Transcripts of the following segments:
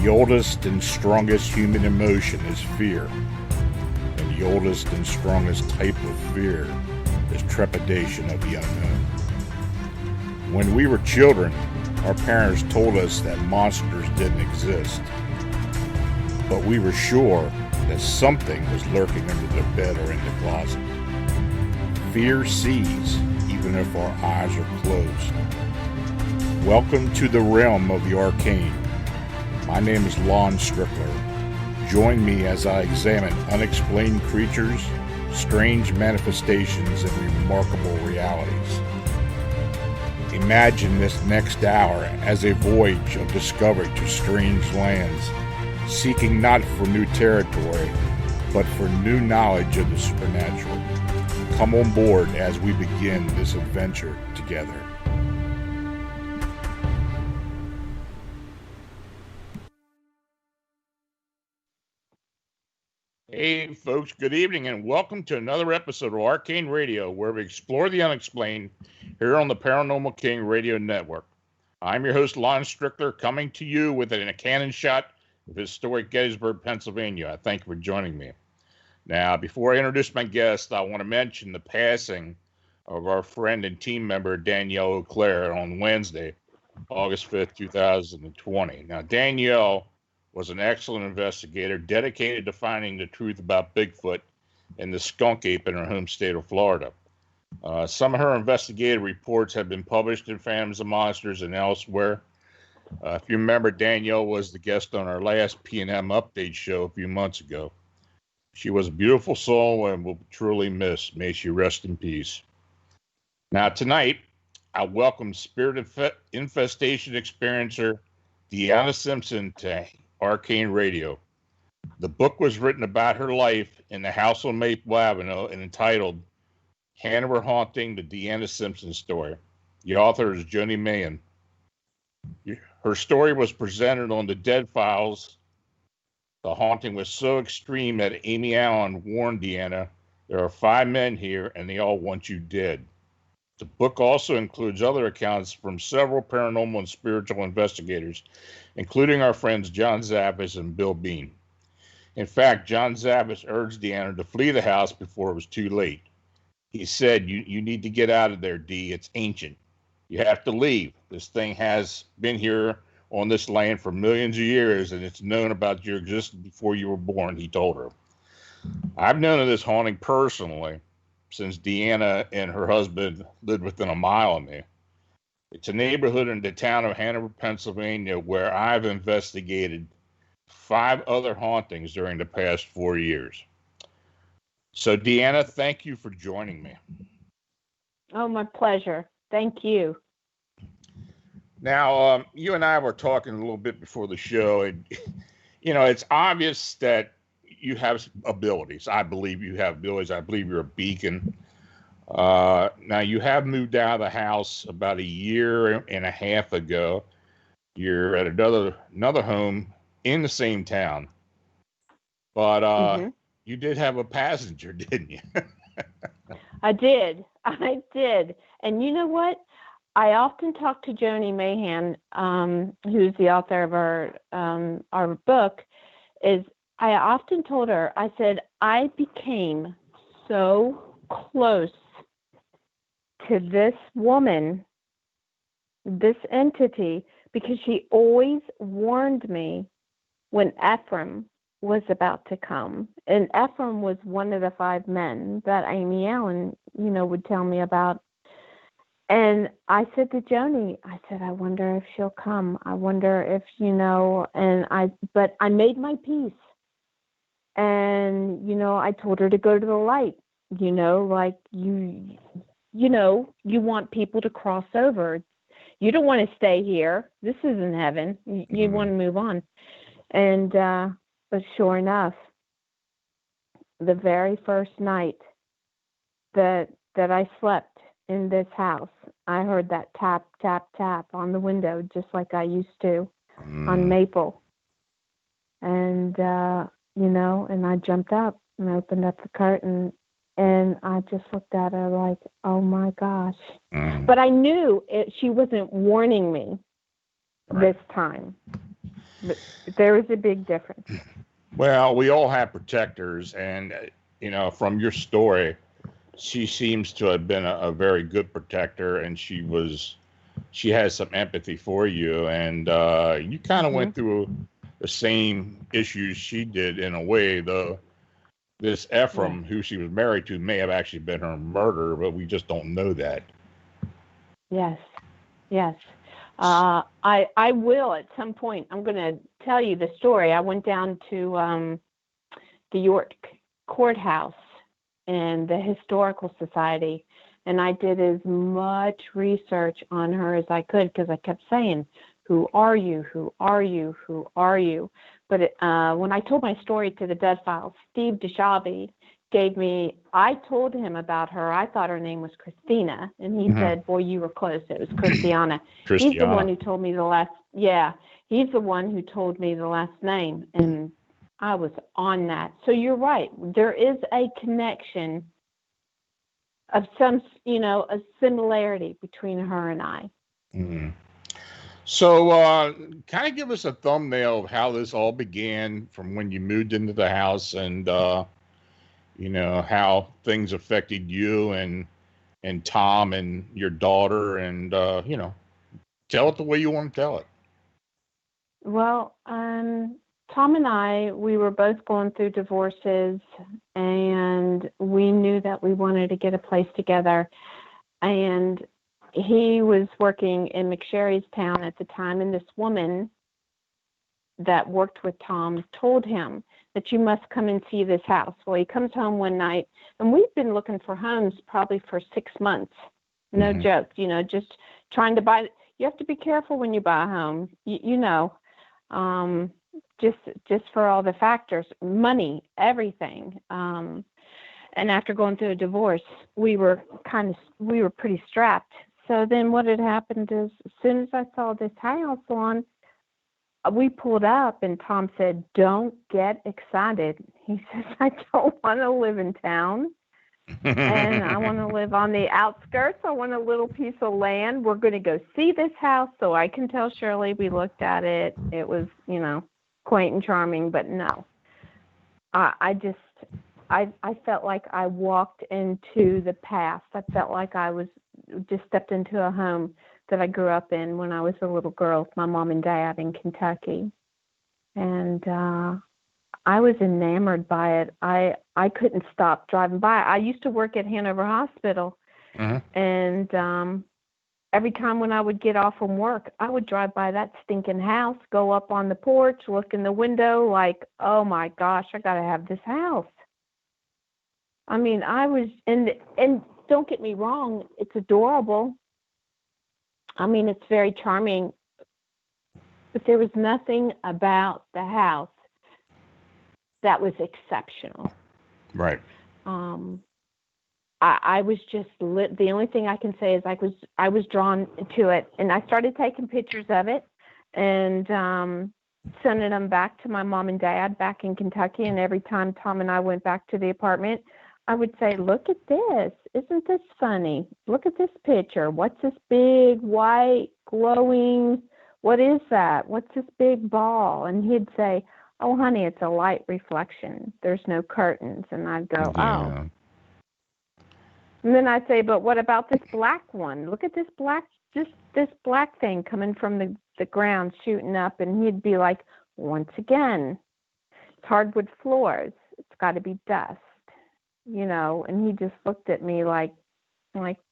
The oldest and strongest human emotion is fear. And the oldest and strongest type of fear is trepidation of the unknown. When we were children, our parents told us that monsters didn't exist. But we were sure that something was lurking under the bed or in the closet. Fear sees, even if our eyes are closed. Welcome to the realm of the arcane. My name is Allan Strickler. Join me as I examine unexplained creatures, strange manifestations, and remarkable realities. Imagine this next hour as a voyage of discovery to strange lands, seeking not for new territory, but for new knowledge of the supernatural. Come on board as we begin this adventure together. Hey folks, good evening and welcome to another episode of Arcane Radio, where we explore the unexplained here on the Paranormal King Radio Network. I'm your host, Allan Strickler, coming to you with a cannon shot of historic Gettysburg, Pennsylvania. I thank you for joining me. Now, before I introduce my guest, I want to mention the passing of our friend and team member, Danielle Auclair, on Wednesday, August 5th, 2020. Now, Danielle was an excellent investigator dedicated to finding the truth about Bigfoot and the skunk ape in her home state of Florida. Some of her investigative reports have been published in Phantoms of Monsters and elsewhere. If you remember, Danielle was the guest on our last P&M update show a few months ago. She was a beautiful soul and will be truly missed. May she rest in peace. Now, tonight, I welcome spirit infestation experiencer DeAnna Simpson to Arcane Radio. The book was written about her life in the house on Maple Avenue and entitled Hanover Haunting, the DeAnna Simpson Story. The author is Joni Mayhan. Her story was presented on the Dead Files. The haunting was so extreme that Amy Allan warned DeAnna, "There are 5 men here and they all want you dead." The book also includes other accounts from several paranormal and spiritual investigators, including our friends John Zaffis and Bill Bean. In fact, John Zaffis urged DeAnna to flee the house before it was too late. He said, you need to get out of there, D. It's ancient. You have to leave. This thing has been here on this land for millions of years, and it's known about your existence before you were born, he told her. I've known of this haunting personally since DeAnna and her husband lived within a mile of me. It's a neighborhood in the town of Hanover, Pennsylvania, where I've investigated 5 other hauntings during the past 4 years. So, DeAnna, thank you for joining me. Oh, my pleasure. Thank you. Now, you and I were talking a little bit before the show, and, it's obvious that you have abilities. I believe you have abilities. I believe you're a beacon. Now, you have moved out of the house about a year and a half ago. You're at another home in the same town. But you did have a passenger, didn't you? I did. And you know what? I often talk to Joni Mayhan, who's the author of our book. I often told her, I said, I became so close to this woman, this entity, because she always warned me when Ephraim was about to come. And Ephraim was one of the 5 men that Amy Allan, would tell me about. And I said to Joni, I wonder if she'll come. I wonder if, but I made my peace. And, I told her to go to the light, like you want people to cross over. You don't want to stay here. This isn't heaven. You want to move on. And, but sure enough, the very first night that I slept in this house, I heard that tap, tap, tap on the window, just like I used to on Maple. And, and I jumped up and opened up the curtain, and I just looked at her like, oh my gosh. But I knew she wasn't warning me this time. There is a big difference. Well, we all have protectors, and from your story, she seems to have been a very good protector, and she has some empathy for you, and you kind of went through the same issues she did in a way, though. This Ephraim, who she was married to, may have actually been her murderer, but we just don't know that. Yes. I will at some point. I'm going to tell you the story. I went down to the York Courthouse and the Historical Society, and I did as much research on her as I could because I kept saying, "Who are you? Who are you? Who are you?" But when I told my story to the Dead Files, Steve DeShavi I told him about her. I thought her name was Christina, and he said, "Boy, you were close. It was Christiana." He's the one who told me he's the one who told me the last name, and I was on that. So you're right. There is a connection of some, a similarity between her and I. Mm-hmm. So kind of give us a thumbnail of how this all began from when you moved into the house and, how things affected you and Tom and your daughter and, tell it the way you want to tell it. Well, Tom and I, we were both going through divorces, and we knew that we wanted to get a place together. And he was working in McSherry's town at the time, and this woman that worked with Tom told him that you must come and see this house. Well, he comes home one night, and we've been looking for homes probably for 6 months. No joke, just trying to buy. You have to be careful when you buy a home, just for all the factors, money, everything. And after going through a divorce, we were pretty strapped. So then what had happened is, as soon as I saw this house on, we pulled up, and Tom said, "Don't get excited." He says, "I don't want to live in town, and I want to live on the outskirts. I want a little piece of land. We're going to go see this house so I can tell Shirley we looked at it. It was, quaint and charming, but no." I felt like I walked into the past. I felt like I was just stepped into a home that I grew up in when I was a little girl with my mom and dad in Kentucky. And I was enamored by it. I couldn't stop driving by. I used to work at Hanover Hospital, and every time when I would get off from work, I would drive by that stinking house, go up on the porch, look in the window like, oh my gosh, I got to have this house. I mean, I was, and don't get me wrong, it's adorable. I mean, it's very charming, but there was nothing about the house that was exceptional. Right. I was just the only thing I can say is I was drawn to it, and I started taking pictures of it and sending them back to my mom and dad back in Kentucky. And every time Tom and I went back to the apartment, I would say, "Look at this. Isn't this funny? Look at this picture. What's this big white glowing? What is that? What's this big ball?" And he'd say, "Oh, honey, it's a light reflection. There's no curtains." And I'd go, Yeah. "Oh." And then I'd say, "But what about this black one? Look at this black thing coming from the ground shooting up." And he'd be like, "Once again, it's hardwood floors. It's got to be dust." And he just looked at me like,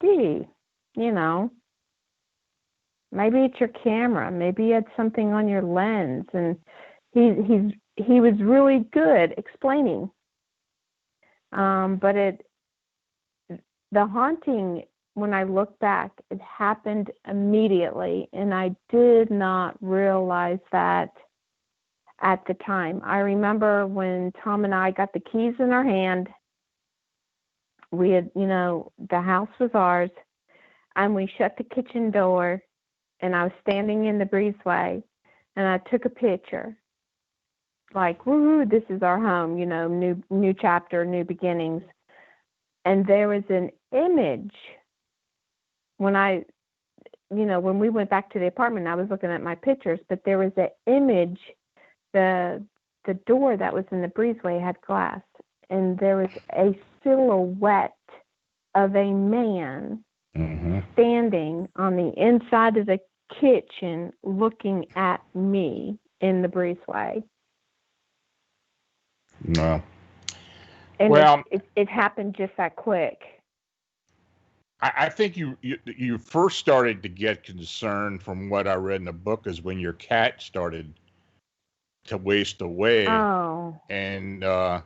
"Dee, maybe it's your camera. Maybe you had something on your lens." And he was really good explaining. But the haunting, when I look back, it happened immediately, and I did not realize that at the time. I remember when Tom and I got the keys in our hand. We had, the house was ours, and we shut the kitchen door, and I was standing in the breezeway, and I took a picture, like, woo, this is our home, new chapter, new beginnings. And there was an image when when we went back to the apartment. I was looking at my pictures, but there was an image the door that was in the breezeway had glass, and there was a silhouette of a man standing on the inside of the kitchen looking at me in the breezeway. No. And well, it happened just that quick. I think you first started to get concerned from what I read in the book is when your cat started to waste away. Oh. And, I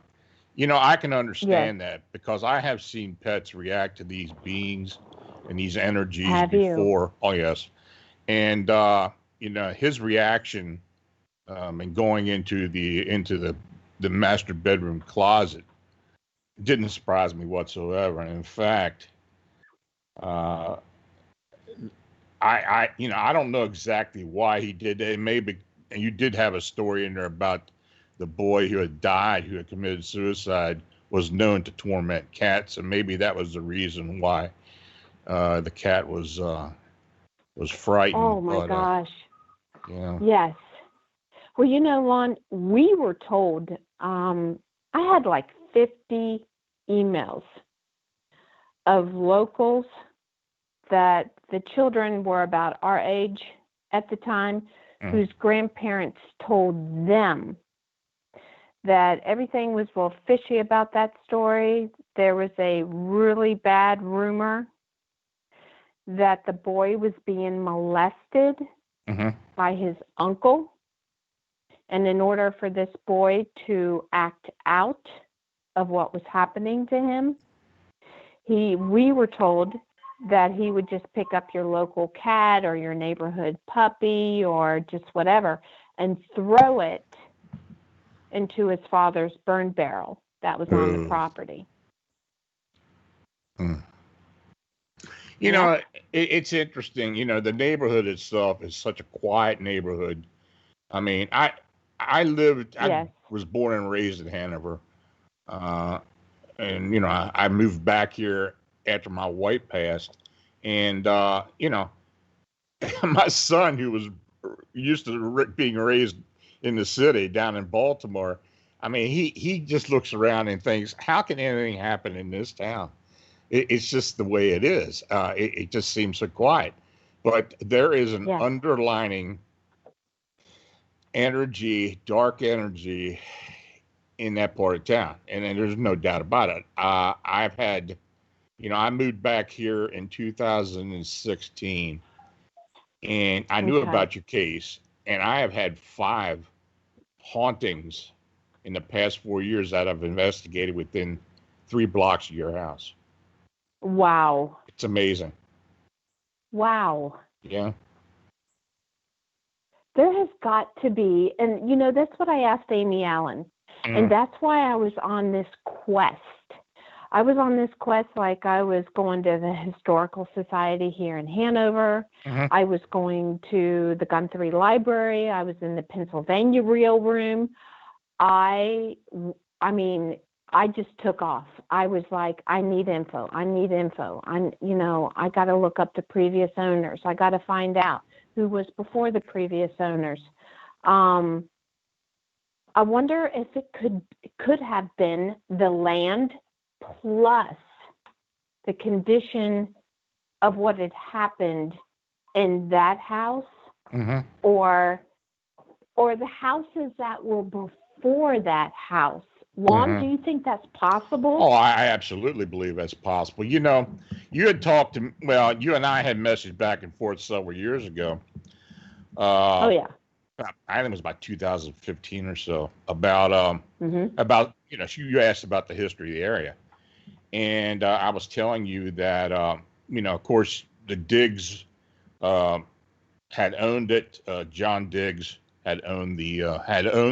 can understand that because I have seen pets react to these beings and these energies before. Oh, yes. And, his reaction and going into the master bedroom closet didn't surprise me whatsoever. And in fact, I don't know exactly why he did that. Maybe, and you did have a story in there about the boy who had died, who had committed suicide, was known to torment cats, and maybe that was the reason why the cat was frightened. Oh my gosh! Yeah. Yes. Well, Lon, we were told. I had like 50 emails of locals that the children were about our age at the time, whose grandparents told them that everything was real fishy about that story. There was a really bad rumor that the boy was being molested by his uncle. And in order for this boy to act out of what was happening to him, we were told that he would just pick up your local cat or your neighborhood puppy or just whatever and throw it into his father's burn barrel that was on the property. It's interesting. The neighborhood itself is such a quiet neighborhood. I mean, I was born and raised in Hanover. And, I moved back here after my wife passed. And, my son, who was used to being raised in the city down in Baltimore, I mean, he just looks around and thinks, how can anything happen in this town? It's just the way it is. It just seems so quiet. But there is an underlining energy, dark energy in that part of town. And there's no doubt about it. I've had, I moved back here in 2016 and I knew about your case, and I have had 5 hauntings in the past 4 years that I've investigated within 3 blocks of your house. Wow. It's amazing. Wow. Yeah. There has got to be, and that's what I asked Amy Allan. And that's why I was on this quest. I was on this quest like I was going to the Historical Society here in Hanover. I was going to the Guthrie Library. I was in the Pennsylvania Real Room. I just took off. I was like, I need info. I got to look up the previous owners. I got to find out who was before the previous owners. I wonder if it could have been the land plus the condition of what had happened in that house, or the houses that were before that house. Lon, do you think that's possible? Oh, I absolutely believe that's possible. You had talked to, you and I had messaged back and forth several years ago. Oh, yeah. I think it was about 2015 or so about, you asked about the history of the area. And I was telling you that, of course, the Diggs had owned it. John Diggs had owned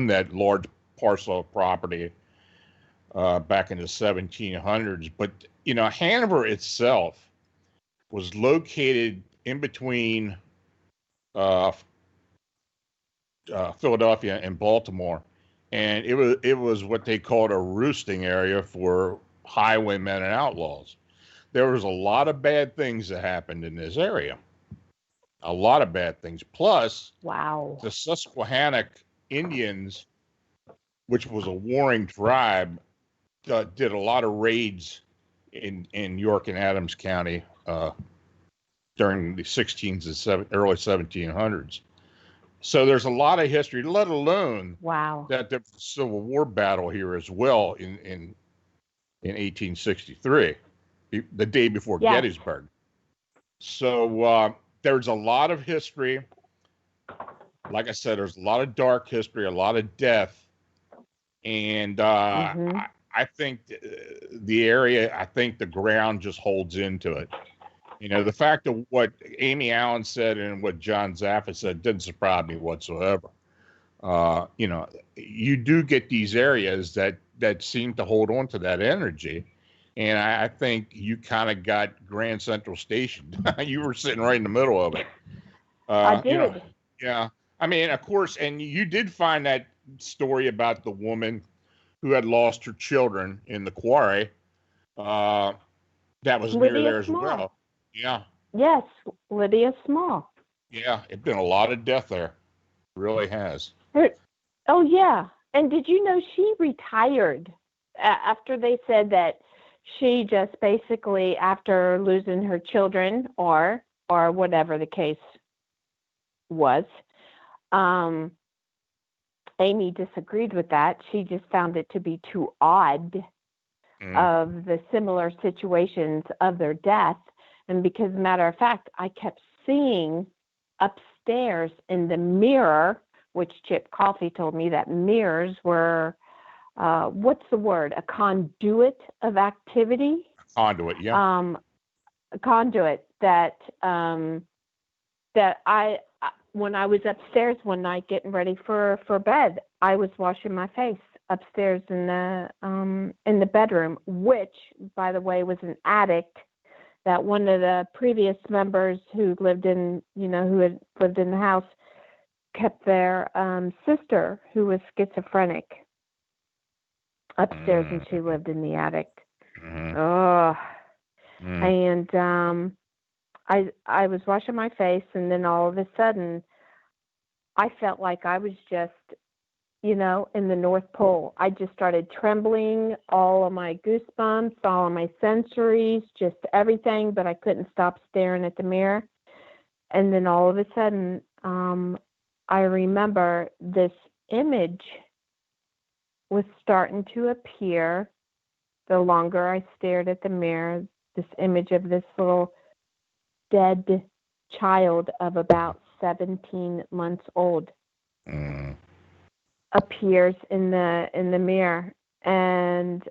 that large parcel of property back in the 1700s. But, Hanover itself was located in between Philadelphia and Baltimore, and it was what they called a roosting area for highwaymen and outlaws. There was a lot of bad things that happened in this area. A lot of bad things. Plus, wow, the Susquehannock Indians, which was a warring tribe, did a lot of raids in York and Adams County during the 16s and early 1700s. So there's a lot of history, let alone that there was a Civil War battle here as well in 1863, the day before Gettysburg. So there's a lot of history. Like I said, there's a lot of dark history, a lot of death. And I think the area, I think the ground just holds into it. You know, the fact of what Amy Allan said and what John Zaffis said didn't surprise me whatsoever. You know, you do get these areas that seem to hold on to that energy. And I think you kind of got Grand Central Station. You were sitting right in the middle of it. I did. You know, yeah. I mean, of course, and you did find that story about the woman who had lost her children in the quarry. That was Lydia near there as Small. well. Yeah. Yes, Lydia Small. Yeah, it's been a lot of death there. It really has. Oh, yeah. And did you know she retired after they said that she just basically, after losing her children or whatever the case was, Amy disagreed with that. She just found it to be too odd of the similar situations of their death. And because, matter of fact, I kept seeing upstairs in the mirror, which Chip Coffey told me that mirrors were, what's the word? A conduit of activity? Conduit, yeah. A conduit that I when I was upstairs one night getting ready for bed, I was washing my face upstairs in the bedroom, which, by the way, was an attic that one of the previous members who lived in, who had lived in the house, kept their sister, who was schizophrenic, upstairs, and she lived in the attic. And I was washing my face, and then all of a sudden, I felt like I was just, in the North Pole. I just started trembling, all of my goosebumps, all of my sensories, just everything, but I couldn't stop staring at the mirror. And then all of a sudden, I remember this image was starting to appear the longer I stared at the mirror, this image of this little dead child of about 17 months old appears in the mirror, and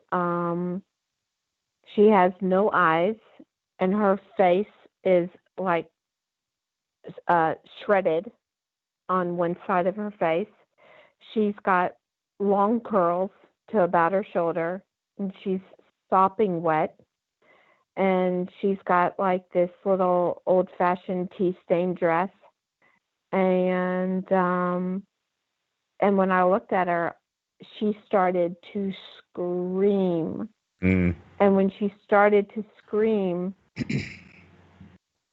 she has no eyes, and her face is like shredded on one side of her face. She's got long curls to about her shoulder, and she's sopping wet. And she's got like this little old-fashioned tea-stained dress. And when I looked at her, she started to scream. And when she started to scream,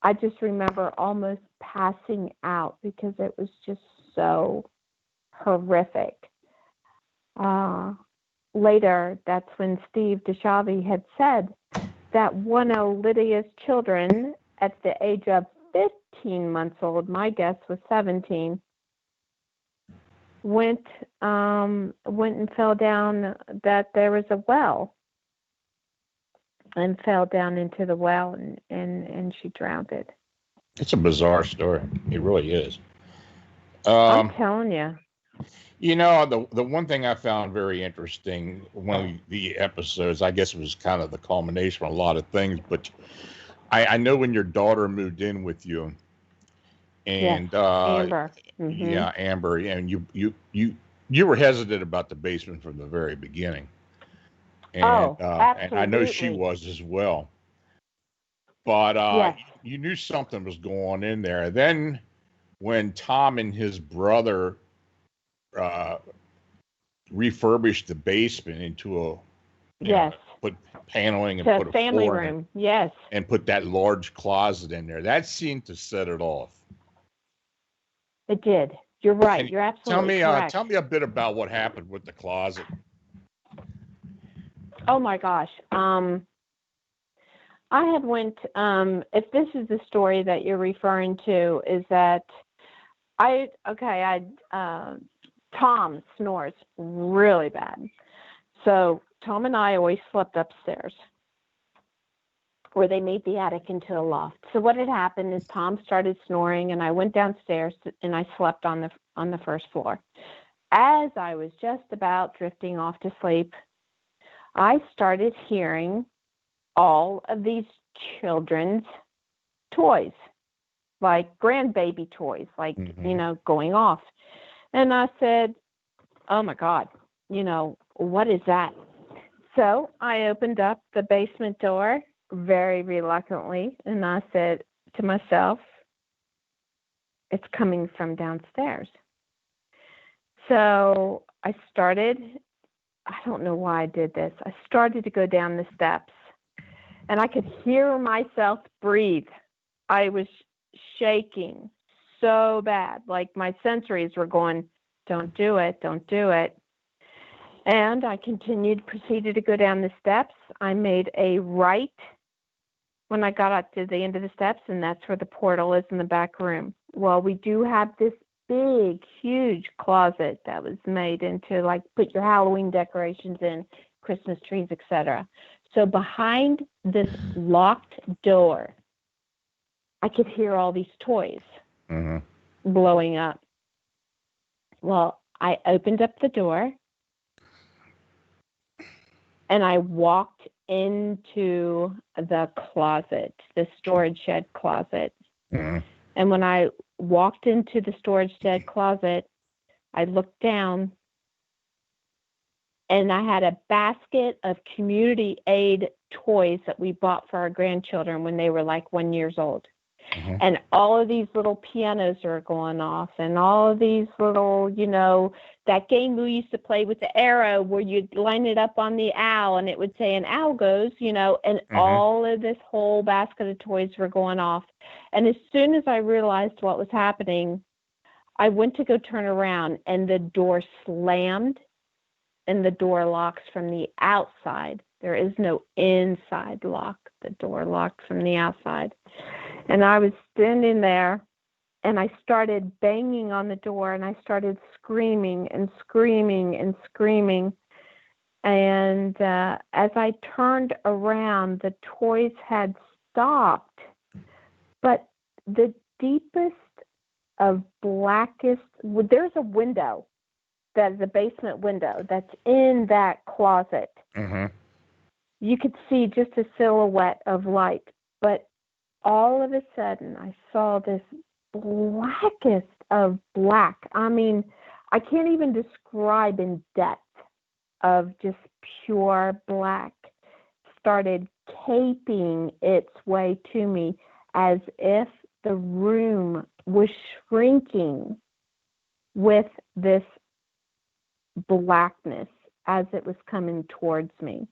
I just remember almost passing out because it was just so horrific. Later, that's when Steve DeShavi had said that one of Lydia's children at the age of 15 months old, my guess was 17, went and fell down, that there was a well, and fell down into the well, and she drowned it. It's a bizarre story. It really is. I'm telling you. The one thing I found very interesting, one of the episodes, I guess it was kind of the culmination of a lot of things, but I know when your daughter moved in with you, and yes, Amber. Yeah, Amber, and you were hesitant about the basement from the very beginning. And, absolutely. and I know she was as well. But yes. You knew something was going on in there. Then when Tom and his brother refurbished the basement into put paneling and put a family floor room, in, yes, and put that large closet in there. That seemed to set it off. It did. You're right. And You're absolutely correct. Tell me a bit about what happened with the closet. Oh my gosh. I had went. If this is the story that you're referring to, is that Tom snores really bad. So Tom and I always slept upstairs, where they made the attic into a loft. So what had happened is Tom started snoring, and I went downstairs and I slept on the first floor. As I was just about drifting off to sleep, I started hearing all of these children's toys, like grandbaby toys, like, going off. And I said, oh my God, what is that? So I opened up the basement door very reluctantly, and I said to myself, it's coming from downstairs. So I don't know why I did this. I started to go down the steps, and I could hear myself breathe. I was shaking so bad, like my sensories were going, don't do it, don't do it. And I proceeded to go down the steps. I made a right when I got up to the end of the steps, and that's where the portal is in the back room. Well, we do have this big, huge closet that was made into, like, put your Halloween decorations in, Christmas trees, etc. So behind this locked door, I could hear all these toys blowing up. Well, I opened up the door, and I walked into the closet, the storage shed closet. And when I walked into the storage shed closet, I looked down, and I had a basket of community aid toys that we bought for our grandchildren when they were like 1 year old. And all of these little pianos are going off, and all of these little, that game we used to play with the arrow where you'd line it up on the owl and it would say an owl goes, and all of this whole basket of toys were going off. And as soon as I realized what was happening, I went to go turn around, and the door slammed, and the door locks from the outside. There is no inside lock. The door locks from the outside. And I was standing there, and I started banging on the door, and I started screaming and screaming and screaming. And as I turned around, the toys had stopped. But the deepest of blackest, there's a window, that is a basement window that's in that closet. You could see just a silhouette of light, but all of a sudden I saw this blackest of black. I mean, I can't even describe in depth of just pure black. Started caping its way to me as if the room was shrinking with this blackness as it was coming towards me.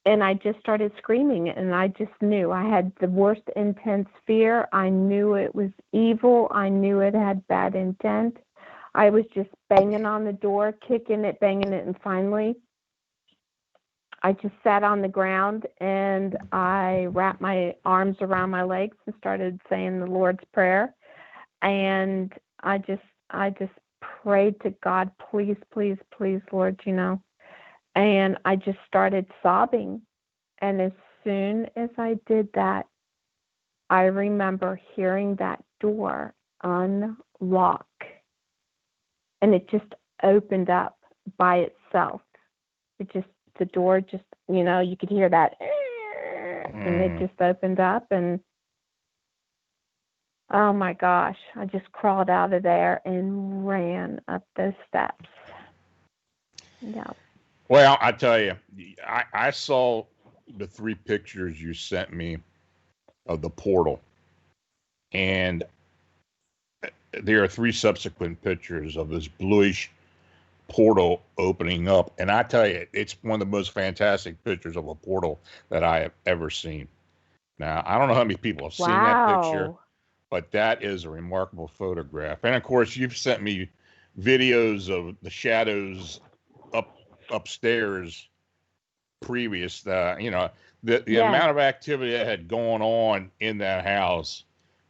And I just started screaming, and I just knew I had the worst intense fear. I knew it was evil. I knew it had bad intent. I was just banging on the door, kicking it, banging it, and finally I just sat on the ground, and I wrapped my arms around my legs and started saying the Lord's Prayer. And I just prayed to God, please, please, please, Lord, And I just started sobbing. And as soon as I did that, I remember hearing that door unlock. And it just opened up by itself. The door just, you could hear that. And it just opened up. And oh my gosh, I just crawled out of there and ran up those steps. Yeah. Well, I tell you, I saw the 3 pictures you sent me of the portal, and there are 3 subsequent pictures of this bluish portal opening up, and I tell you, it's one of the most fantastic pictures of a portal that I have ever seen. Now, I don't know how many people have seen that picture, but that is a remarkable photograph. And of course, you've sent me videos of the shadows upstairs previous. The amount of activity that had gone on in that house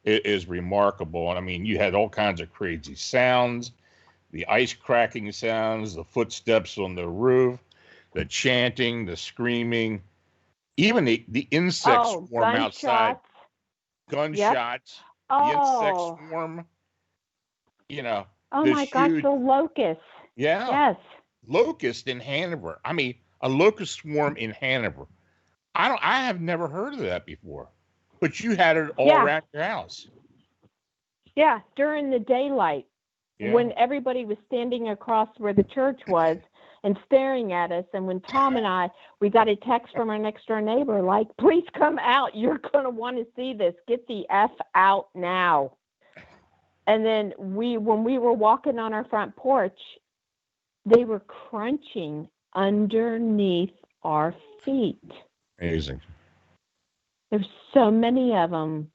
is remarkable. And I mean, you had all kinds of crazy sounds, the ice cracking sounds, the footsteps on the roof, the chanting, the screaming, even the insect swarm outside. Gunshots. Yep. The insect swarm. Oh my gosh, the locusts. Yeah. Yes. Locust in Hanover. I mean, a locust swarm in Hanover. I have never heard of that before. But you had it all around your house. Yeah, during the daylight, when everybody was standing across where the church was and staring at us. And when Tom and we got a text from our next door neighbor, like, please come out. You're going to want to see this. Get the F out now. And then when we were walking on our front porch, they were crunching underneath our feet. Amazing. There's so many of them.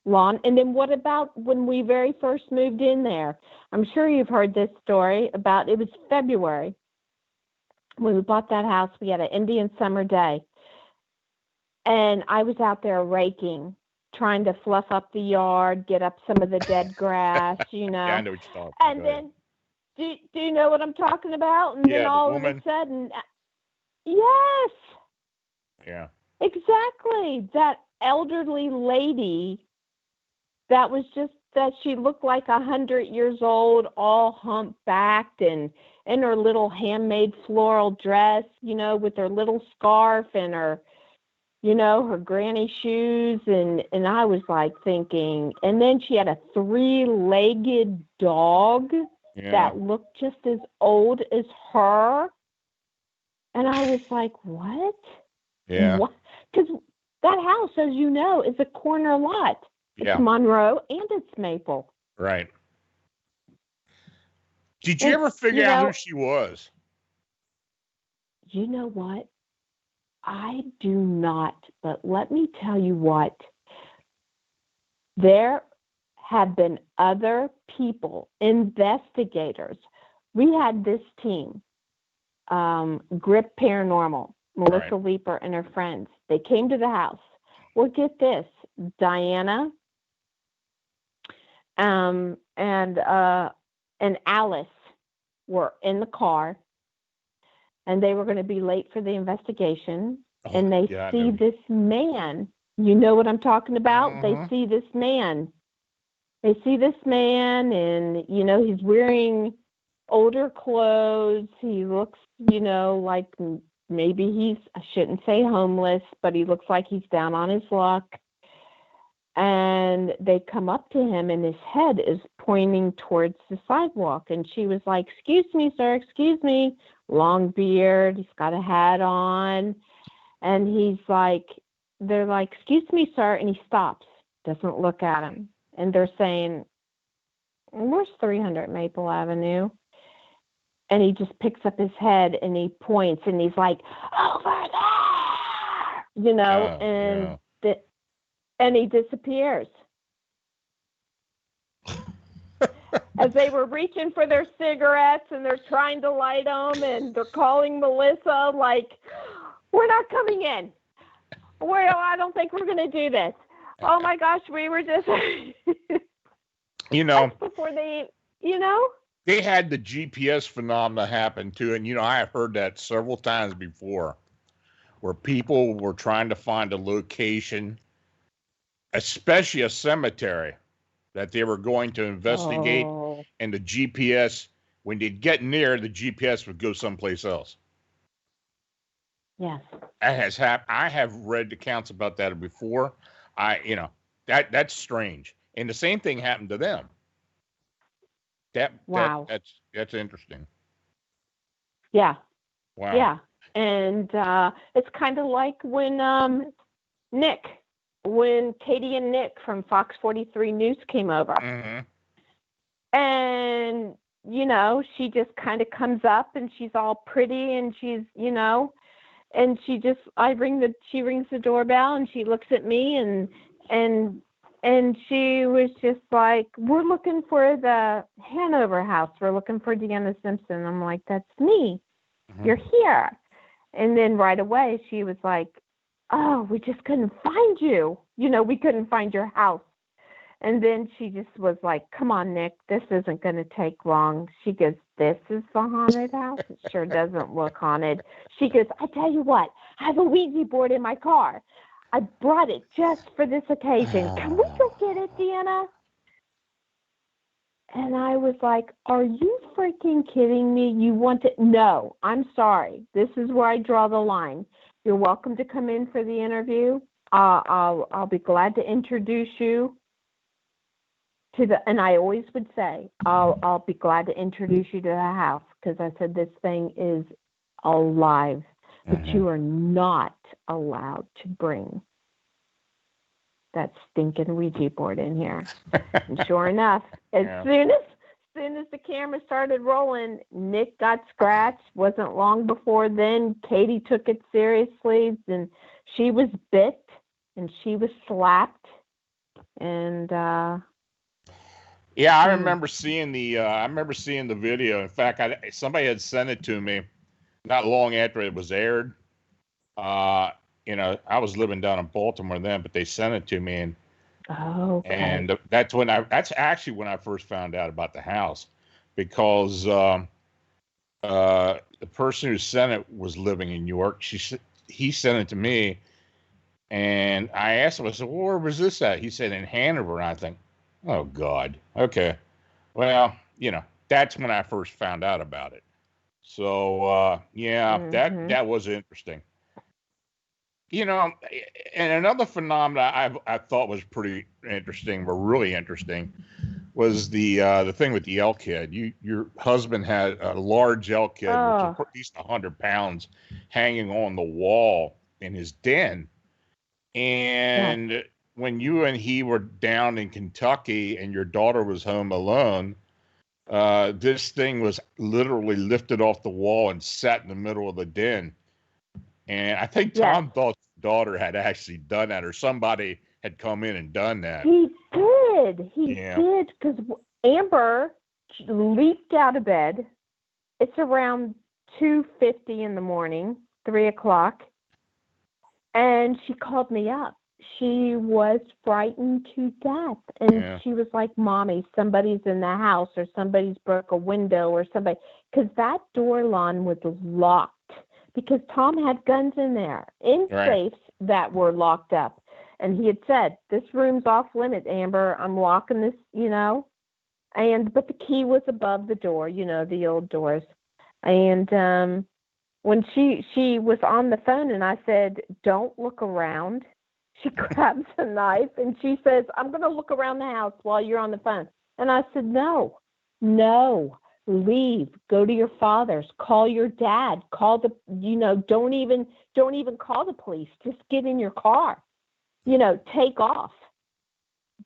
Lon. And then what about when we very first moved in there? I'm sure you've heard this story about, it was February. When we bought that house, we had an Indian summer day. And I was out there raking, trying to fluff up the yard, get up some of the dead grass, Yeah, I know what you're talking about. And then, do you know what I'm talking about? And then all of a sudden, yes. Yeah. Exactly. That elderly lady that was just, that she looked like 100 years old, all humpbacked and in her little handmade floral dress, with her little scarf and her, her granny shoes. And I was like thinking, and then she had a 3-legged dog that looked just as old as her. And I was like, what? Yeah. Because that house, as you know, is a corner lot. It's Monroe and it's Maple. Right. Did you ever figure out who she was? You know what? I do not. But let me tell you what. There have been other people, investigators. We had this team, Grip Paranormal, Melissa Leeper and her friends. They came to the house. Well, get this. DeAnna and Alice were in the car, and they were going to be late for the investigation. And they see this man. You know what I'm talking about? Mm-hmm. They see this man. And, he's wearing older clothes. He looks, like maybe I shouldn't say homeless, but he looks like he's down on his luck. And they come up to him, and his head is pointing towards the sidewalk. And she was like, excuse me, sir, excuse me. Long beard. He's got a hat on. And they're like, excuse me, sir. And he stops, doesn't look at him. And they're saying, where's 300 Maple Avenue? And he just picks up his head and he points and he's like, over there, and he disappears. As they were reaching for their cigarettes and they're trying to light them and they're calling Melissa like, we're not coming in. I don't think we're going to do this. Oh my gosh, we were just, before they, They had the GPS phenomena happen too. And, I have heard that several times before where people were trying to find a location, especially a cemetery that they were going to investigate. And the GPS, when they'd get near, the GPS would go someplace else. Yes. That has happened. I have read accounts about that before. That's strange. And the same thing happened to them. Wow. That's interesting. Yeah. Wow. Yeah. And it's kind of like when Katie and Nick from Fox 43 News came over. Mm-hmm. And, she just kind of comes up and she's all pretty and she's, and she rings the doorbell and she looks at me and And she was just like, we're looking for the Hanover house. We're looking for DeAnna Simpson. I'm like, that's me. You're here. And then right away she was like, oh, we just couldn't find you. We couldn't find your house. And then she just was like, come on, Nick, this isn't going to take long. She goes, this is the haunted house? It sure doesn't look haunted. She goes, I tell you what, I have a Ouija board in my car. I brought it just for this occasion. Can we go get it, DeAnna? And I was like, are you freaking kidding me? You want to? No, I'm sorry. This is where I draw the line. You're welcome to come in for the interview. I'll be glad to introduce you to and I always would say, I'll be glad to introduce you to the house, because I said this thing is alive, but you are not allowed to bring that stinking Ouija board in here. And sure enough, as soon as the camera started rolling, Nick got scratched. Wasn't long before then, Katie took it seriously, and she was bit and she was slapped. And I remember seeing the video. In fact, somebody had sent it to me not long after it was aired. I was living down in Baltimore then, but they sent it to me, and that's actually when I first found out about the house, because the person who sent it was living in York. He sent it to me, and I asked him, I said, well, where was this at? He said in Hanover, and I think, oh God, okay, well, that's when I first found out about it. So that was interesting. And another phenomenon I thought was pretty interesting, but really interesting, was the thing with the elk head. Your husband had a large elk head, which is at least 100 pounds, hanging on the wall in his den. And when you and he were down in Kentucky and your daughter was home alone, this thing was literally lifted off the wall and sat in the middle of the den. And I think Tom thought his daughter had actually done that, or somebody had come in and done that. He did. He did, because Amber leaped out of bed. It's around 2:50 in the morning, 3 o'clock, and she called me up. She was frightened to death, and she was like, Mommy, somebody's in the house, or somebody's broke a window, or somebody, because that door, Lon, was locked. Because Tom had guns in there, in safes that were locked up. And he had said, this room's off limit, Amber. I'm locking this, but the key was above the door, the old doors. And when she was on the phone and I said, don't look around, she grabs a knife and she says, I'm going to look around the house while you're on the phone. And I said, no. Leave, go to your father's, call your dad, call don't even call the police. Just get in your car, take off.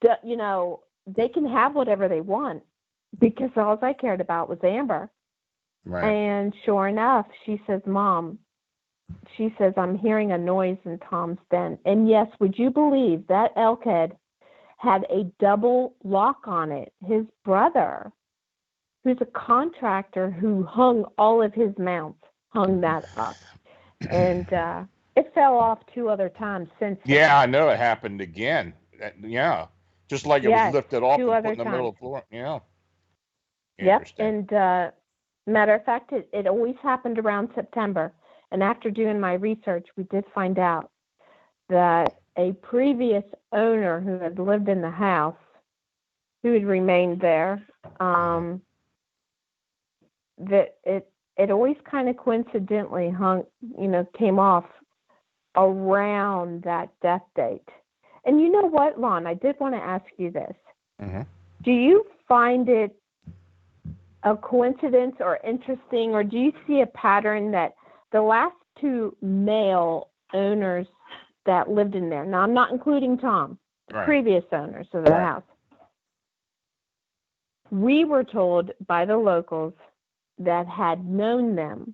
They can have whatever they want, because all I cared about was Amber. Right. And sure enough, she says, Mom, I'm hearing a noise in Tom's den. And yes, would you believe that elk head had a double lock on it? His brother, who's a contractor who hung all of his mounts, hung that up. And it fell off 2 other times since then. Yeah, I know it happened again. Just like it was lifted off and put in the middle of the floor. Yeah. Yep, and matter of fact, it always happened around September. And after doing my research, we did find out that a previous owner who had lived in the house, who had remained there, that it always kind of coincidentally came off around that death date. And you know what, Lon, I did want to ask you this. Mm-hmm. Do you find it a coincidence or interesting, or do you see a pattern that the last 2 male owners that lived in there, now I'm not including Tom, the previous owners of the house, we were told by the locals that had known them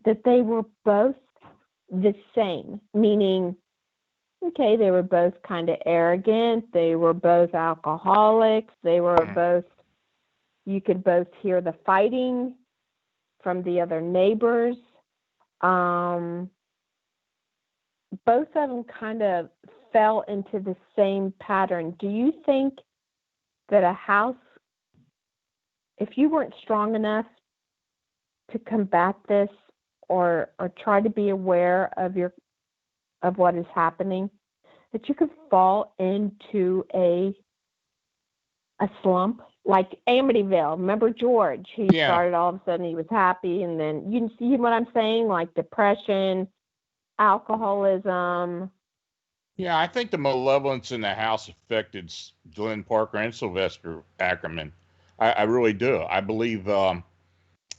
that they were both the same, meaning Okay, they were both kind of arrogant. They were both alcoholics. They were both, you could both hear the fighting from the other neighbors. Both of them kind of fell into the same pattern. Do you think that a house, if you weren't strong enough to combat this or try to be aware of what is happening, that you could fall into a slump like Amityville? Remember George? He started, all of a sudden he was happy, and then you see what I'm saying, like depression, alcoholism. Yeah, I think the malevolence in the house affected Glenn Parker and Sylvester Ackerman. I really do. I believe, and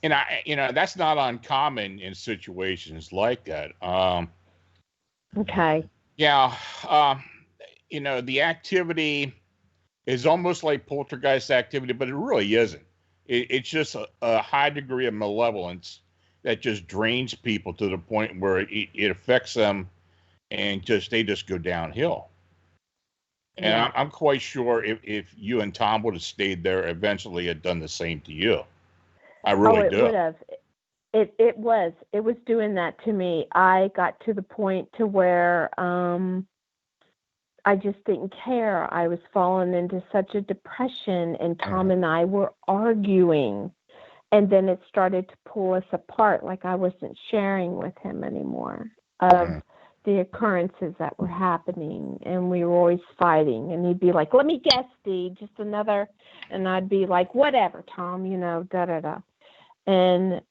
that's not uncommon in situations like that. Okay. Yeah, the activity is almost like poltergeist activity, but it really isn't. It's just a high degree of malevolence that just drains people to the point where it affects them, and they just go downhill. And I'm quite sure if you and Tom would have stayed there, eventually it'd done the same to you. I really do. It would have. It was doing that to me. I got to the point to where I just didn't care. I was falling into such a depression, and Tom and I were arguing, and then it started to pull us apart. Like I wasn't sharing with him anymore of the occurrences that were happening, and we were always fighting. And he'd be like, "Let me guess, Dee, just another," and I'd be like, "Whatever, Tom, da da da." And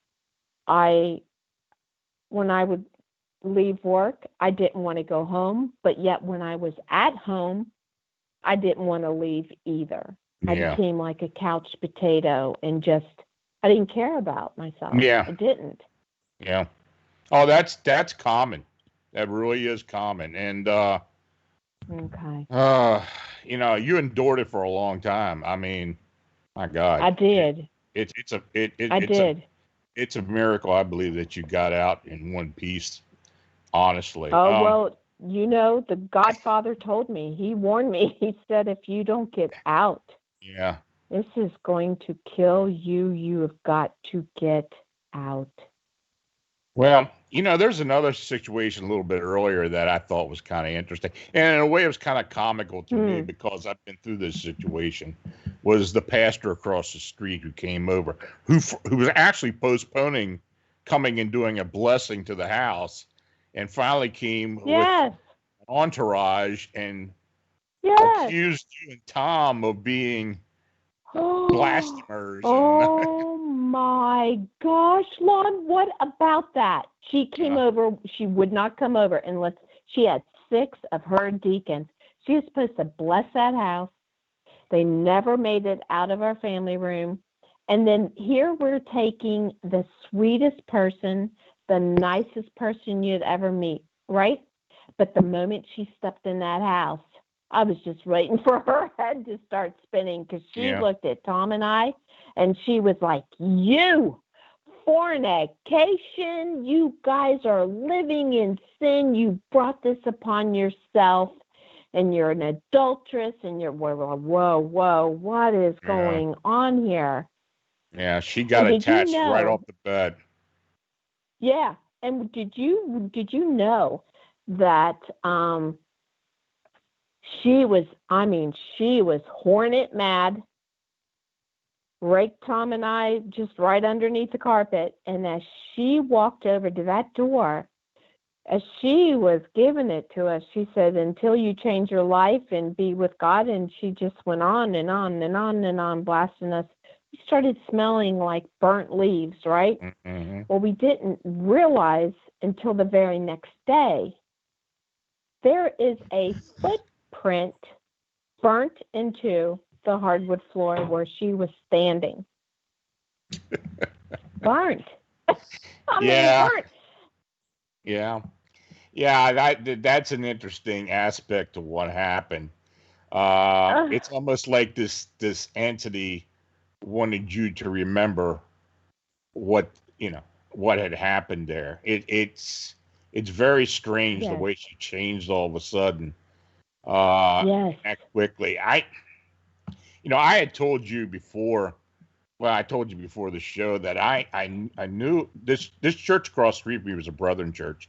when I would leave work, I didn't want to go home, but yet when I was at home, I didn't want to leave either. I became like a couch potato, and I didn't care about myself. Yeah. I didn't. Yeah. Oh, that's common. That really is common. And okay. You endured it for a long time. I mean, my God. I did. It's a miracle, I believe, that you got out in one piece. Honestly. Well, the Godfather told me. He warned me. He said, if you don't get out, this is going to kill you. You have got to get out. Well, there's another situation a little bit earlier that I thought was kind of interesting. And in a way, it was kind of comical to me because I've been through this situation. Was the pastor across the street who came over, who was actually postponing coming and doing a blessing to the house, and finally came with an entourage and accused you and Tom of being blasphemers. Oh my gosh, Lon, what about that? She came over. She would not come over unless she had 6 of her deacons. She was supposed to bless that house. They never made it out of our family room. And then here we're taking the sweetest person, the nicest person you'd ever meet, right? But the moment she stepped in that house, I was just waiting for her head to start spinning, because she looked at Tom and I, and she was like, "You, fornication, you guys are living in sin. You brought this upon yourself, and you're an adulteress, and you're, whoa, what is going on here?" Yeah, she got attached right off the bat. Yeah, and did you know that she was hornet mad, raked Tom and I just right underneath the carpet, and as she walked over to that door, as she was giving it to us, she said, "Until you change your life and be with God," and she just went on and on and on and on, blasting us. We started smelling like burnt leaves, right? Mm-hmm. Well, we didn't realize until the very next day, there is a footprint burnt into the hardwood floor where she was standing. Burnt. Burnt. Yeah, that's an interesting aspect of what happened. It's almost like this entity wanted you to remember what had happened there. It's It's very strange the Yes. way she changed all of a sudden. Yes. That quickly. I had told you before. Well, I told you before the show that I knew this church across the street from me was a Brethren church,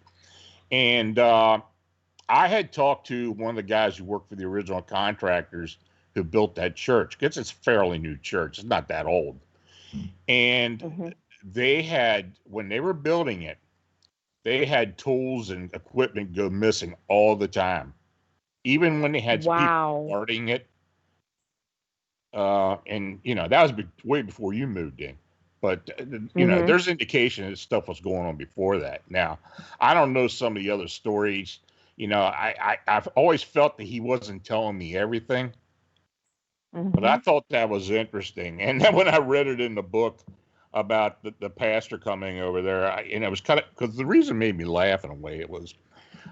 and I had talked to one of the guys who worked for the original contractors who built that church. Because it's a fairly new church; it's not that old, and Mm-hmm. they had, when they were building it, they had tools and equipment go missing all the time, even when they had people Wow. starting it. And that was way before you moved in, but Mm-hmm. there's indication that stuff was going on before that. Now, I don't know some of the other stories. I've always felt that he wasn't telling me everything, but I Mm-hmm. thought that was interesting. And then when I read it in the book about the pastor coming over there, and it was kind of, because the reason made me laugh in a way, it was,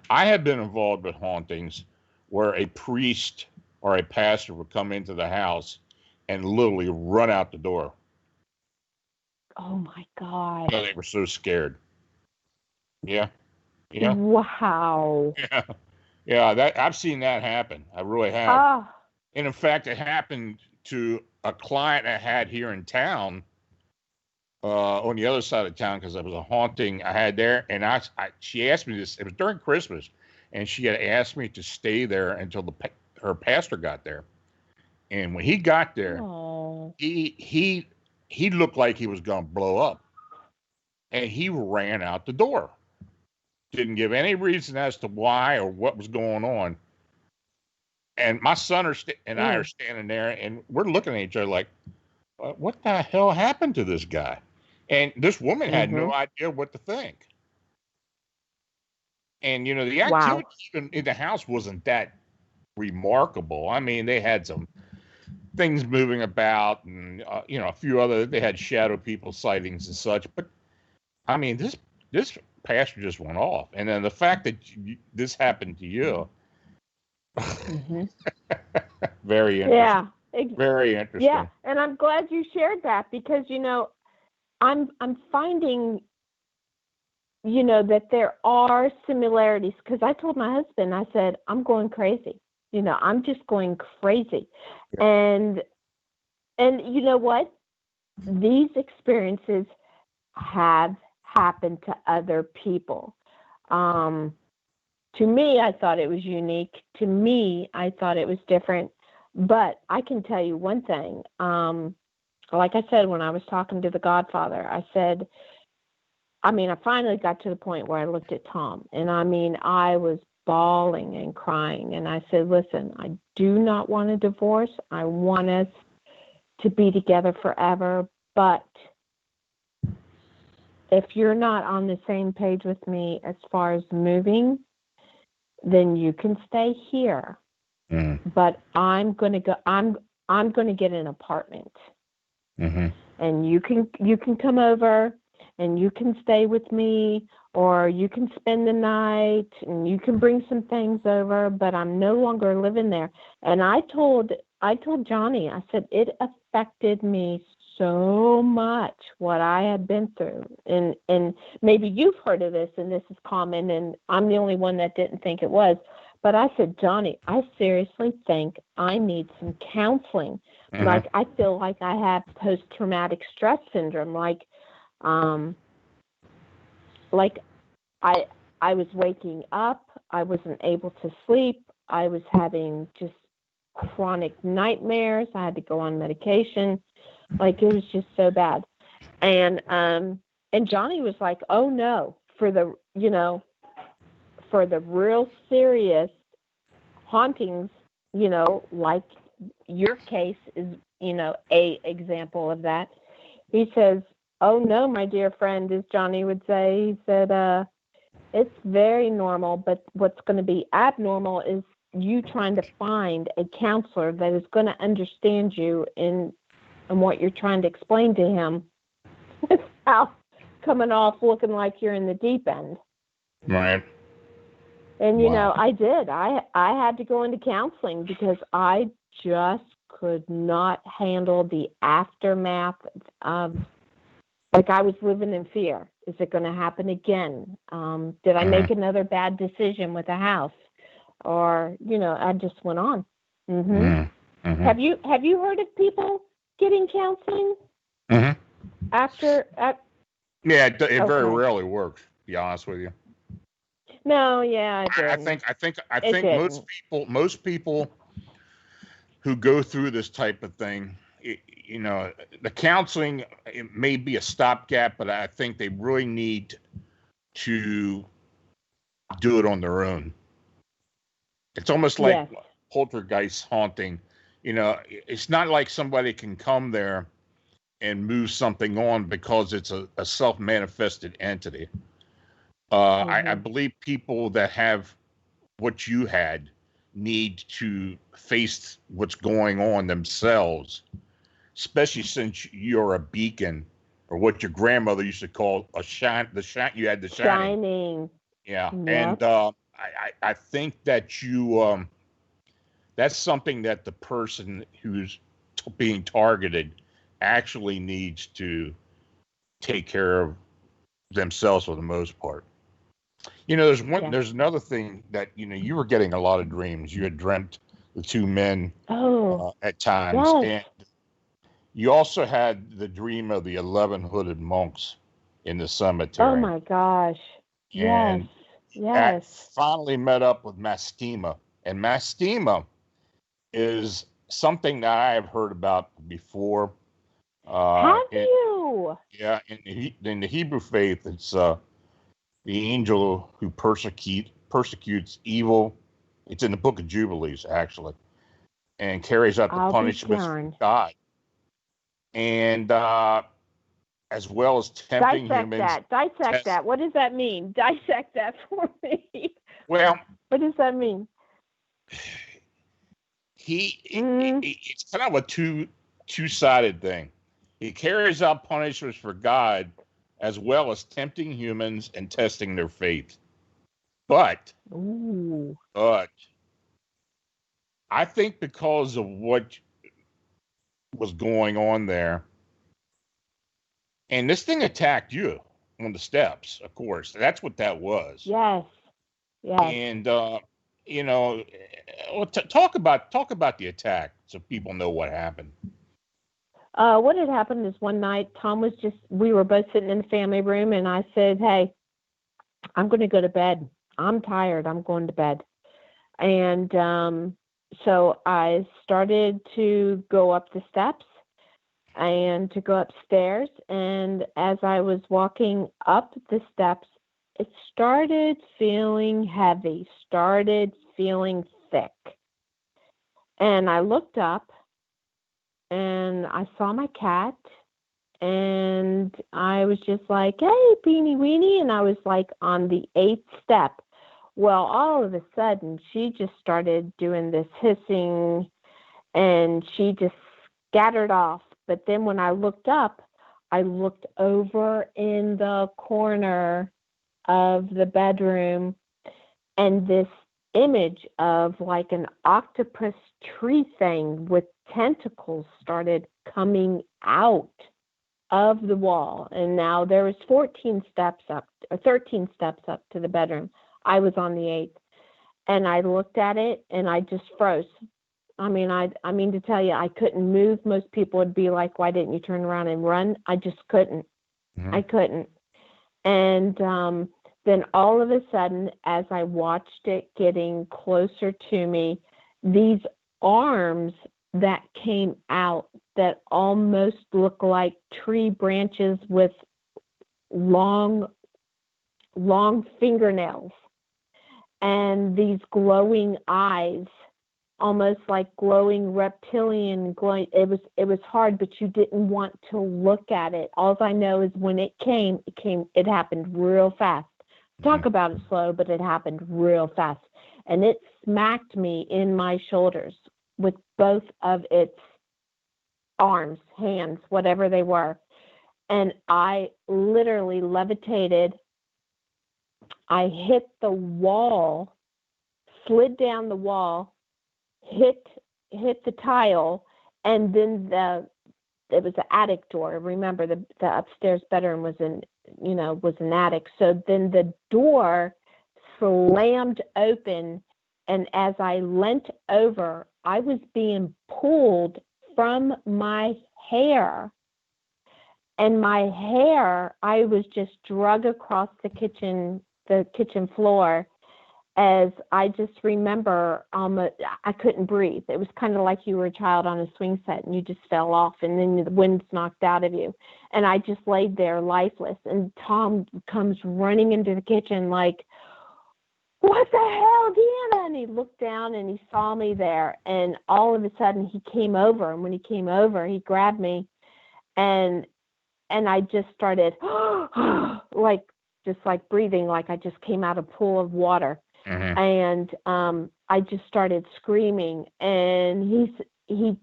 I have been involved with hauntings where a priest or a pastor would come into the house and literally run out the door. Oh my God. They were so scared. Yeah. Yeah. Wow. Yeah. Yeah. That I've seen that happen. I really have. Oh. And in fact, it happened to a client I had here in town, on the other side of town, because it was a haunting I had there. And she asked me this. It was during Christmas, and she had asked me to stay there until her pastor got there. And when he got there, Oh. he looked like he was going to blow up, and he ran out the door. Didn't give any reason as to why or what was going on. And my son and I are standing there, and we're looking at each other like, what the hell happened to this guy? And this woman had no idea what to think. And, the activity even in the house wasn't that remarkable. I mean, they had some things moving about, and, a few other, they had shadow people sightings and such. But, I mean, this pastor just went off. And then the fact that this happened to you, very interesting. Yeah. Very interesting. Yeah, and I'm glad you shared that, because I'm finding that there are similarities, because I told my husband, I said, I'm going crazy. I'm just going crazy. Yeah. And you know what? These experiences have happened to other people. To me, I thought it was unique. To me, I thought it was different. But I can tell you one thing. Like I said, when I was talking to the Godfather, I said, I finally got to the point where I looked at Tom, and I was bawling and crying. And I said, listen, I do not want a divorce. I want us to be together forever. But if you're not on the same page with me as far as moving, then you can stay here. But I'm going to go. I'm going to get an apartment, and you can come over, and you can stay with me, or you can spend the night, and you can bring some things over. But I'm no longer living there. And I told Johnny, I said, it affected me so much what I had been through, and maybe you've heard of this, and this is common, and I'm the only one that didn't think it was. But I said, Johnny, I seriously think I need some counseling. Like, I feel like I have post-traumatic stress syndrome. Like I was waking up. I wasn't able to sleep. I was having just chronic nightmares. I had to go on medication. Like, it was just so bad. And Johnny was like, oh no, for the real serious hauntings, like your case is, a example of that. He says, oh no, my dear friend, as Johnny would say, he said, it's very normal, but what's going to be abnormal is you trying to find a counselor that is going to understand you in what you're trying to explain to him without coming off looking like you're in the deep end. Right. And, I did. I had to go into counseling because I just could not handle the aftermath of Like I was living in fear. Is it going to happen again? Did I make another bad decision with a house? Or, I just went on. Have you heard of people getting counseling after? Yeah, it very rarely works. To be honest with you. No, yeah, it didn't. I think most people who go through this type of thing, the counseling, it may be a stopgap, but I think they really need to do it on their own. It's almost like poltergeist haunting. It's not like somebody can come there and move something on because it's a self-manifested entity. I believe people that have what you had need to face what's going on themselves, especially since you're a beacon, or what your grandmother used to call a shine. You had the shining. Yeah, yep. And I think that you that's something that the person who's being targeted actually needs to take care of themselves for the most part. There's another thing that, you were getting a lot of dreams. You had dreamt the two men at times. Yes. And you also had the dream of the 11 hooded monks in the cemetery. Oh my gosh. And that finally met up with Mastema. And Mastema is something that I have heard about before. Have you? Yeah, in the Hebrew faith, it's the angel who persecutes evil. It's in the Book of Jubilees, actually, and carries out the punishments from God. And as well as tempting humans. Dissect that. What does that mean? Dissect that for me. Well, what does that mean? It's kind of a two-sided thing. He carries out punishments for God, as well as tempting humans and testing their faith. But I think because of what was going on there, and this thing attacked you on the steps, of course. That's what that was. Yes. And talk about the attack so people know what happened. What had happened is one night, we were both sitting in the family room, and I said, hey, I'm going to go to bed. I'm tired. I'm going to bed. And so I started to go up the steps and to go upstairs. And as I was walking up the steps, it started feeling heavy, started feeling thick. And I looked up, and I saw my cat, and I was just like, hey, Beanie Weenie. And I was like on the 8th step. Well, all of a sudden, she just started doing this hissing, and she just scattered off. But then when I looked up, I looked over in the corner of the bedroom, and this image of like an octopus tree thing with tentacles started coming out of the wall. And now there was 13 steps up to the bedroom. I was on the 8th, and I looked at it and I just froze. I mean to tell you, I couldn't move. Most people would be like, why didn't you turn around and run? I just couldn't. I couldn't. And then all of a sudden, as I watched it getting closer to me, these arms that came out that almost look like tree branches with long fingernails, and these glowing eyes, almost like glowing reptilian glowing. It was hard, but you didn't want to look at it. All I know is when it happened real fast. Talk about it slow, but it happened real fast. And it smacked me in my shoulders with both of its arms, hands, whatever they were. And I literally levitated. I hit the wall, slid down the wall, hit the tile, and then was the attic door. Remember, the upstairs bedroom was was an attic. So then the door slammed open, and as I leant over, I was being pulled from my hair. And my hair, I was just drug across the kitchen floor, as I just remember I couldn't breathe. It was kind of like you were a child on a swing set and you just fell off, and then the wind's knocked out of you. And I just laid there lifeless. And Tom comes running into the kitchen like, "What the hell, DeAnna?" And he looked down and he saw me there. And all of a sudden he came over. And when he came over, he grabbed me, and I just started like breathing like I just came out of a pool of water. Mm-hmm. And I just started screaming, and he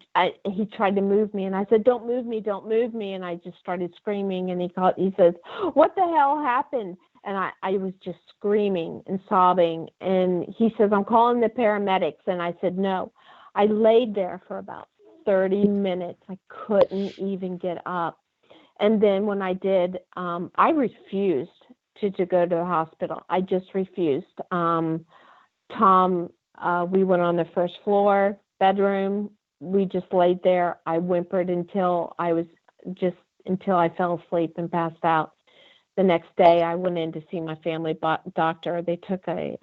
tried to move me, and I said, don't move me. And I just started screaming, and he says, "What the hell happened?" And I was just screaming and sobbing. And he says, "I'm calling the paramedics." And I said, "No." I laid there for about 30 minutes. I couldn't even get up. And then when I did, I refused to go to the hospital. I just refused. Tom, we went on the first floor bedroom. We just laid there. I whimpered until I fell asleep and passed out. The next day I went in to see my family doctor. They took a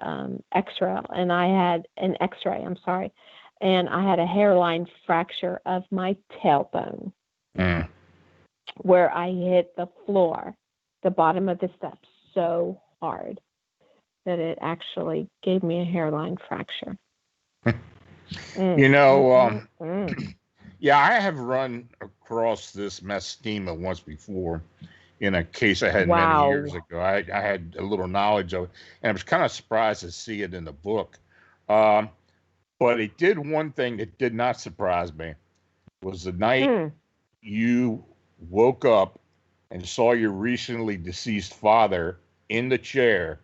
x-ray, and I had an x-ray, and I had a hairline fracture of my tailbone. Where I hit the floor, the bottom of the steps, so hard that it actually gave me a hairline fracture. Yeah, I have run across this mastema once before in a case I had many years ago. I had a little knowledge of it, and I was kind of surprised to see it in the book. But it did one thing that did not surprise me, was the night you woke up and saw your recently deceased father in the chair,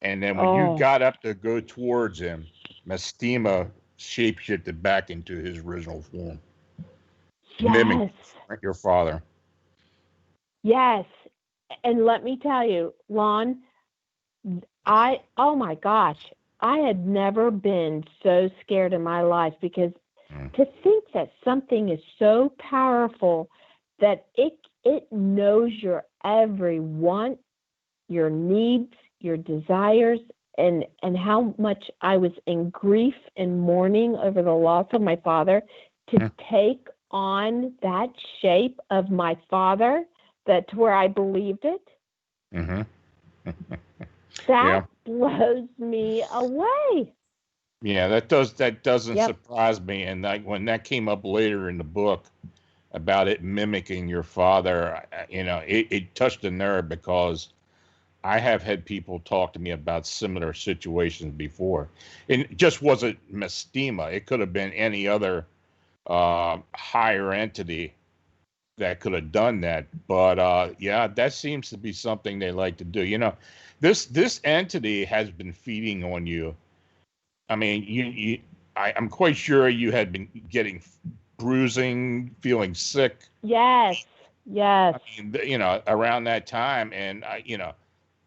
and then when you got up to go towards him, mastema shapeshifted back into his original form. Yes. Mimic your father. Yes. And let me tell you, Lon, oh my gosh, I had never been so scared in my life, because to think that something is so powerful that it knows your every want, your needs, your desires, and how much I was in grief and mourning over the loss of my father, to take on that shape of my father, that's where I believed it. That blows me away. Yeah, that doesn't surprise me. And when that came up later in the book about it mimicking your father, it touched a nerve, because I have had people talk to me about similar situations before. And it just wasn't mastema. It could have been any other higher entity that could have done that. But that seems to be something they like to do. This entity has been feeding on you. I mean, I'm quite sure you had been getting bruising, feeling sick. Yes. I mean, around that time, and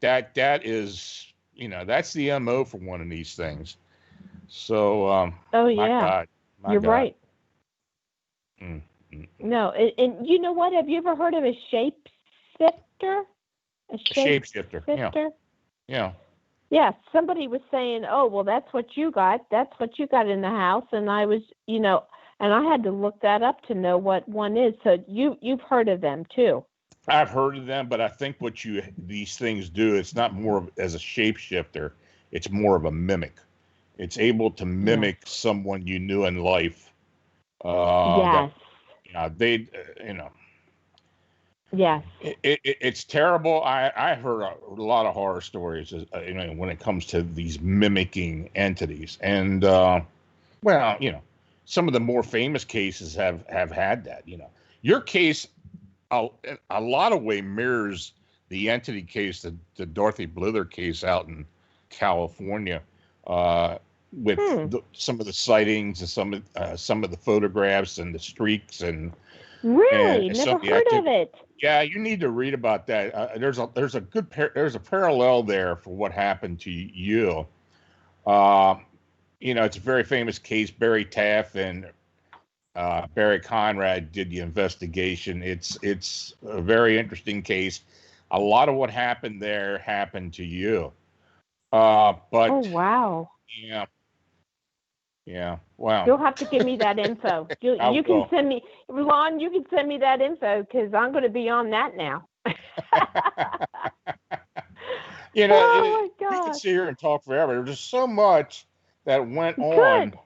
that is, that's the MO for one of these things. So, my God, you're right. No, and you know what? Have you ever heard of a shapeshifter? A shapeshifter. Yeah. Yeah, somebody was saying, "Oh, well, that's what you got. That's what you got in the house." And I was, and I had to look that up to know what one is. So you've heard of them too. I've heard of them, but I think these things do, it's not more as a shapeshifter. It's more of a mimic. It's able to mimic someone you knew in life. Yes. Yes. It's terrible. I heard a lot of horror stories, when it comes to these mimicking entities, and some of the more famous cases have had that. Your case, a lot of way mirrors the entity case, the Dorothy Blither case out in California, with some of the sightings and some of the photographs and the streaks and Really? And Never so, yeah, heard of it. yeah, you need to read about that. There's a good there's a parallel there for what happened to you. Uh, it's a very famous case. Barry Taff and Barry Conrad did the investigation. It's a very interesting case. A lot of what happened there happened to you. Oh, But wow. yeah, yeah. Wow. You'll have to give me that info. You can send me, Lon, you can send me that info because I'm going to be on that now. Oh, my we could gosh. sit here and talk forever. There's just so much that went on. Good.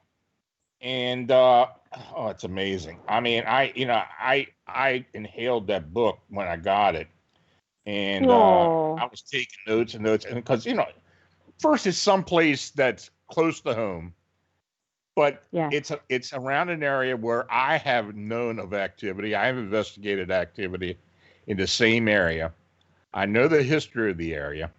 And it's amazing. I mean, I inhaled that book when I got it, and Oh, I was taking notes and notes, and because first it's someplace that's close to home, but yeah. it's around an area where I have known of activity. I have investigated activity in the same area. I know the history of the area.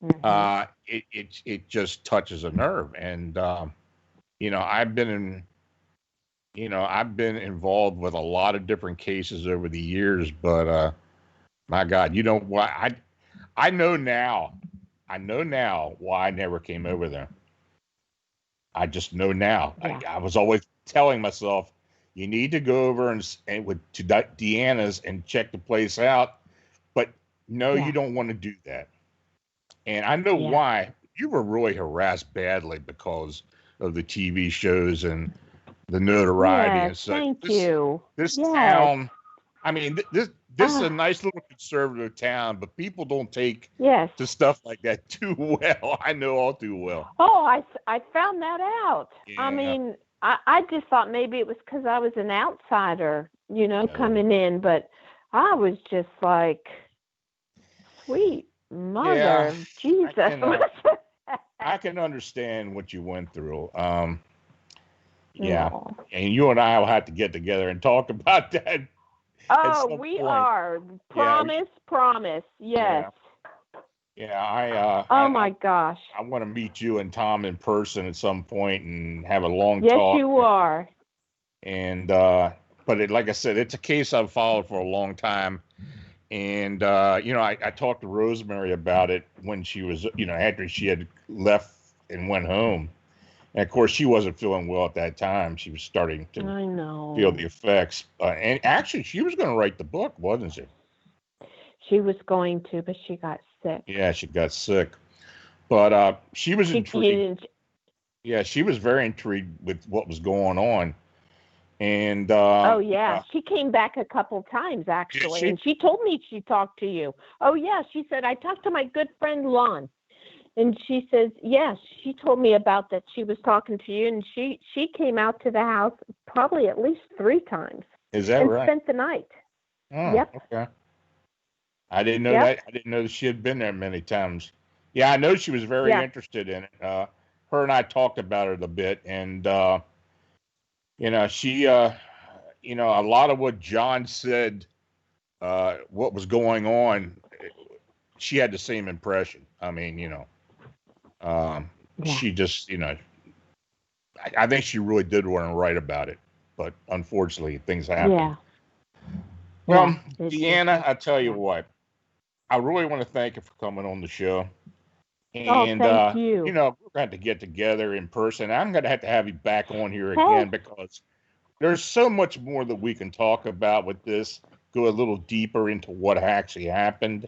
Mm-hmm. It just touches a nerve, and I've been involved with a lot of different cases over the years, but my God, you know what? I know now. I know now why I never came over there. I just know now. Yeah. I was always telling myself, you need to go over and to DeAnna's and check the place out. But no, Yeah. you don't want to do that. And I know Yeah. why. You were really harassed badly because of the TV shows and the notoriety Yes, and such. thank you. This Yes. town, I mean, this is a nice little conservative town, but people don't take Yes. to stuff like that too well. I know all too well. Oh, I found that out. Yeah. I mean, I just thought maybe it was because I was an outsider, No. coming in, but I was just like, sweet mother of Jesus. I can understand what you went through. Yeah. No. And you and I will have to get together and talk about that. Oh, we are. Promise. Yes. Yeah, my gosh. I want to meet you and Tom in person at some point and have a long Yes, talk. Yes, you are. And but like I said, it's a case I've followed for a long time. And I talked to Rosemary about it when she was, after she had left and went home. And of course, she wasn't feeling well at that time. She was starting to feel the effects. And actually, she was going to write the book, wasn't she? She was going to, but she got sick. Yeah, she got sick. But she was intrigued. Yeah, she was very intrigued with what was going on. And she came back a couple times actually, and she told me she talked to you. Oh yeah, she said I talked to my good friend Lon, and she says yes. She told me about that. She was talking to you, and she came out to the house probably at least 3 times. Is that right? Spent the night. Oh, yep. Okay. I didn't know that. I didn't know that she had been there many times. Yeah, I know she was very interested in it. Her and I talked about it a bit, and she, a lot of what John said, what was going on, she had the same impression. I mean, she just, I think she really did want to write about it, but unfortunately things happen. Yeah. Well, DeAnna, I tell you what, I really want to thank you for coming on the show. And, thank you. We're going to have to get together in person. I'm going to have you back on here again because there's so much more that we can talk about with this, go a little deeper into what actually happened.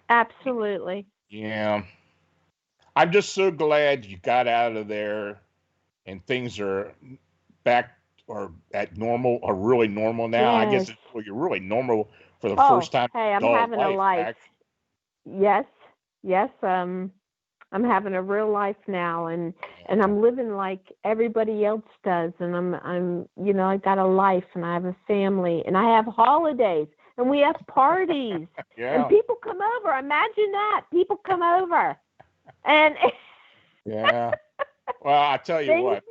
Absolutely. Yeah. I'm just so glad you got out of there and things are back or at normal or really normal now. Yes. I guess you're really normal for the first time. Hey, I'm having a life. Yes. I'm having a real life now, and I'm living like everybody else does. And I'm I got a life, and I have a family, and I have holidays, and we have parties, and people come over. Imagine that, people come over, and yeah. Well, I tell you what.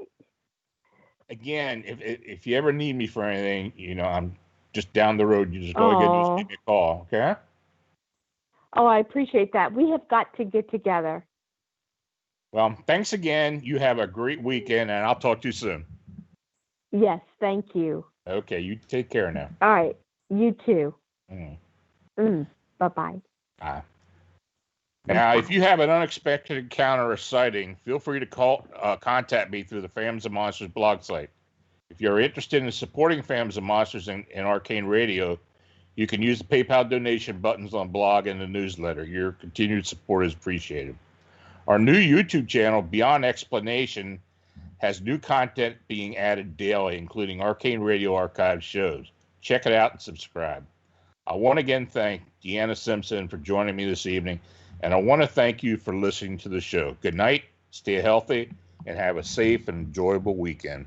Again, if you ever need me for anything, I'm just down the road. You just go give me a call, okay? Oh, I appreciate that. We have got to get together. Well, thanks again. You have a great weekend, and I'll talk to you soon. Yes, thank you. Okay, you take care now. All right. You too. Mm. Bye-bye. Bye. Now, if you have an unexpected encounter or sighting, feel free to contact me through the Phantoms and Monsters blog site. If you're interested in supporting Phantoms and Monsters and Arcane Radio, you can use the PayPal donation buttons on blog and the newsletter. Your continued support is appreciated. Our new YouTube channel, Beyond Explanation, has new content being added daily, including Arcane Radio archive shows. Check it out and subscribe. I want to again thank DeAnna Simpson for joining me this evening, and I want to thank you for listening to the show. Good night, stay healthy, and have a safe and enjoyable weekend.